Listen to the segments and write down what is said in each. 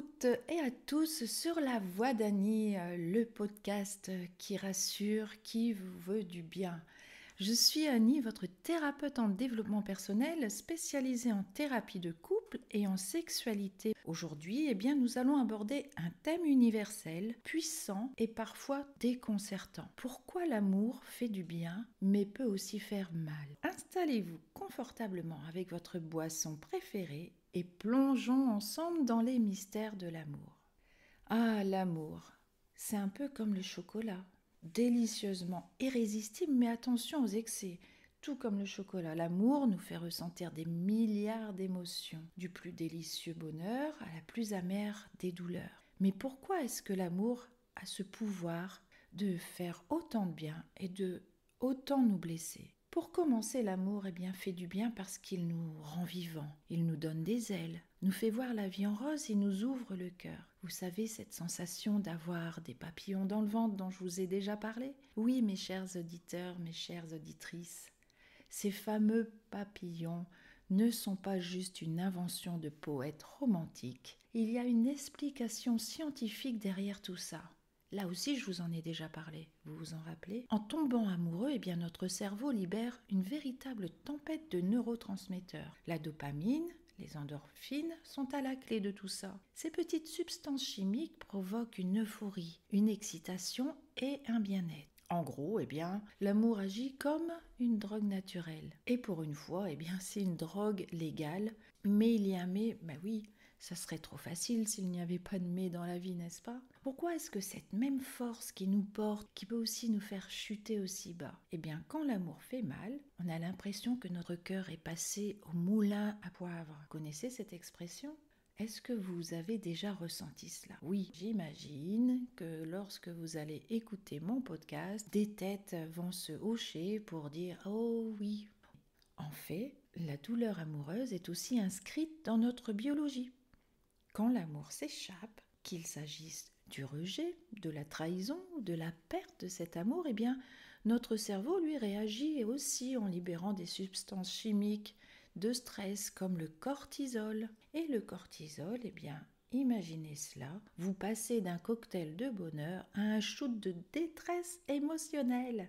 toutes et à tous sur La Voix d'Annie, le podcast qui rassure, qui vous veut du bien. Je suis Annie, votre thérapeute en développement personnel spécialisée en thérapie de couple et en sexualité. Aujourd'hui, nous allons aborder un thème universel, puissant et parfois déconcertant. Pourquoi l'amour fait du bien mais peut aussi faire mal? Installez-vous confortablement avec votre boisson préférée et plongeons ensemble dans les mystères de l'amour. Ah, l'amour, c'est un peu comme le chocolat, délicieusement irrésistible, mais attention aux excès. Tout comme le chocolat, l'amour nous fait ressentir des milliards d'émotions, du plus délicieux bonheur à la plus amère des douleurs. Mais pourquoi est-ce que l'amour a ce pouvoir de faire autant de bien et de autant nous blesser? Pour commencer, l'amour fait du bien parce qu'il nous rend vivants, il nous donne des ailes, nous fait voir la vie en rose et nous ouvre le cœur. Vous savez, cette sensation d'avoir des papillons dans le ventre dont je vous ai déjà parlé? Oui, mes chers auditeurs, mes chères auditrices, ces fameux papillons ne sont pas juste une invention de poètes romantiques. Il y a une explication scientifique derrière tout ça. Là aussi, je vous en ai déjà parlé, vous vous en rappelez? En tombant amoureux, notre cerveau libère une véritable tempête de neurotransmetteurs. La dopamine, les endorphines sont à la clé de tout ça. Ces petites substances chimiques provoquent une euphorie, une excitation et un bien-être. En gros, l'amour agit comme une drogue naturelle. Et pour une fois, c'est une drogue légale. Mais il y a un mais, oui, ça serait trop facile s'il n'y avait pas de mais dans la vie, n'est-ce pas? Pourquoi est-ce que cette même force qui nous porte, qui peut aussi nous faire chuter aussi bas? Quand l'amour fait mal, on a l'impression que notre cœur est passé au moulin à poivre. Vous connaissez cette expression? Est-ce que vous avez déjà ressenti cela? Oui, j'imagine que lorsque vous allez écouter mon podcast, des têtes vont se hocher pour dire « Oh oui ». En fait, la douleur amoureuse est aussi inscrite dans notre biologie. Quand l'amour s'échappe, qu'il s'agisse du rejet, de la trahison ou de la perte de cet amour, notre cerveau lui réagit aussi en libérant des substances chimiques de stress comme le cortisol. Et le cortisol, imaginez cela, vous passez d'un cocktail de bonheur à un shoot de détresse émotionnelle.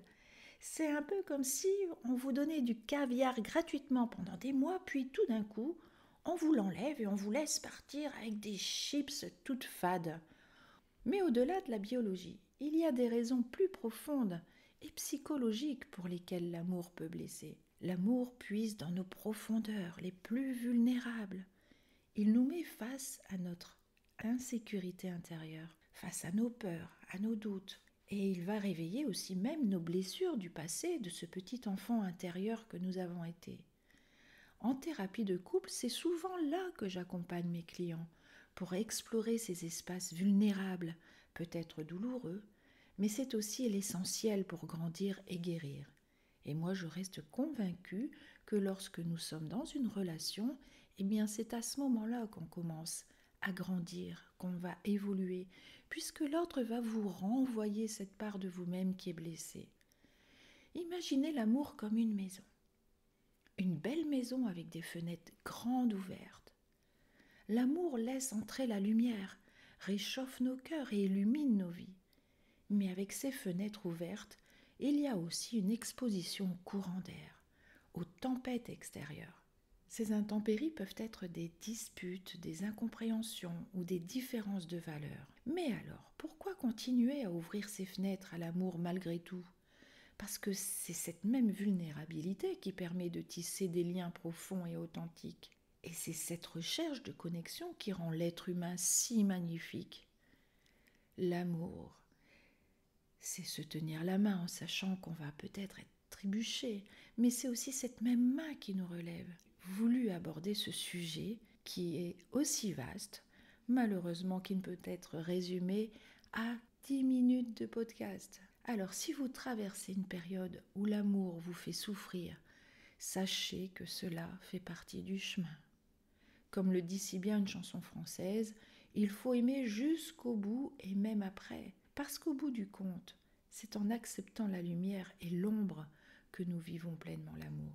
C'est un peu comme si on vous donnait du caviar gratuitement pendant des mois, puis tout d'un coup, on vous l'enlève et on vous laisse partir avec des chips toutes fades. Mais au-delà de la biologie, il y a des raisons plus profondes et psychologiques pour lesquelles l'amour peut blesser. L'amour puise dans nos profondeurs les plus vulnérables. Il nous met face à notre insécurité intérieure, face à nos peurs, à nos doutes. Et il va réveiller aussi même nos blessures du passé, de ce petit enfant intérieur que nous avons été. En thérapie de couple, c'est souvent là que j'accompagne mes clients pour explorer ces espaces vulnérables, peut-être douloureux, mais c'est aussi l'essentiel pour grandir et guérir. Et moi, je reste convaincue que lorsque nous sommes dans une relation, c'est à ce moment-là qu'on commence à grandir, qu'on va évoluer, puisque l'autre va vous renvoyer cette part de vous-même qui est blessée. Imaginez l'amour comme une maison. Une belle maison avec des fenêtres grandes ouvertes. L'amour laisse entrer la lumière, réchauffe nos cœurs et illumine nos vies. Mais avec ces fenêtres ouvertes, il y a aussi une exposition au courant d'air, aux tempêtes extérieures. Ces intempéries peuvent être des disputes, des incompréhensions ou des différences de valeurs. Mais alors, pourquoi continuer à ouvrir ces fenêtres à l'amour malgré tout ? Parce que c'est cette même vulnérabilité qui permet de tisser des liens profonds et authentiques. Et c'est cette recherche de connexion qui rend l'être humain si magnifique. L'amour, c'est se tenir la main en sachant qu'on va peut-être être trébuché, mais c'est aussi cette même main qui nous relève. Voulu aborder ce sujet qui est aussi vaste, malheureusement qui ne peut être résumé à 10 minutes de podcast. Alors si vous traversez une période où l'amour vous fait souffrir, sachez que cela fait partie du chemin. Comme le dit si bien une chanson française, il faut aimer jusqu'au bout et même après, parce qu'au bout du compte, c'est en acceptant la lumière et l'ombre que nous vivons pleinement l'amour.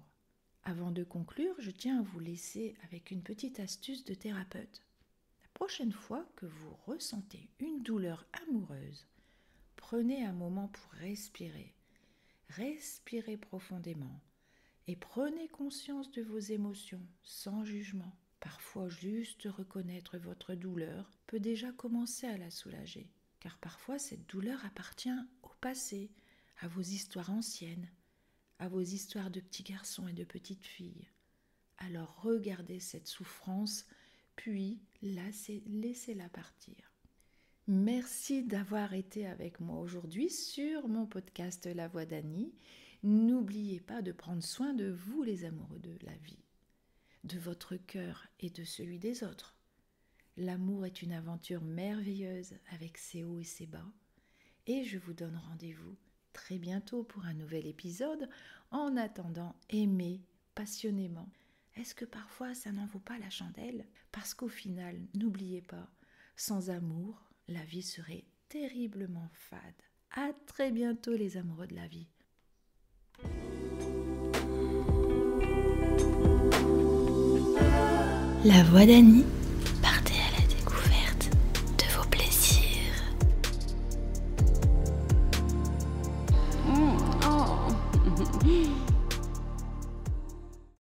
Avant de conclure, je tiens à vous laisser avec une petite astuce de thérapeute. La prochaine fois que vous ressentez une douleur amoureuse, prenez un moment pour respirer. Respirez profondément et prenez conscience de vos émotions sans jugement. Parfois, juste reconnaître votre douleur peut déjà commencer à la soulager, car parfois cette douleur appartient au passé, à vos histoires anciennes, à vos histoires de petits garçons et de petites filles. Alors regardez cette souffrance, puis laissez-la partir. Merci d'avoir été avec moi aujourd'hui sur mon podcast La Voix d'Annie. N'oubliez pas de prendre soin de vous, les amoureux de la vie, de votre cœur et de celui des autres. L'amour est une aventure merveilleuse avec ses hauts et ses bas. Et je vous donne rendez-vous très bientôt pour un nouvel épisode. En attendant, aimez passionnément. Est-ce que parfois ça n'en vaut pas la chandelle? Parce qu'au final, n'oubliez pas, sans amour, la vie serait terriblement fade. À très bientôt les amoureux de la vie. La Voix d'Annie.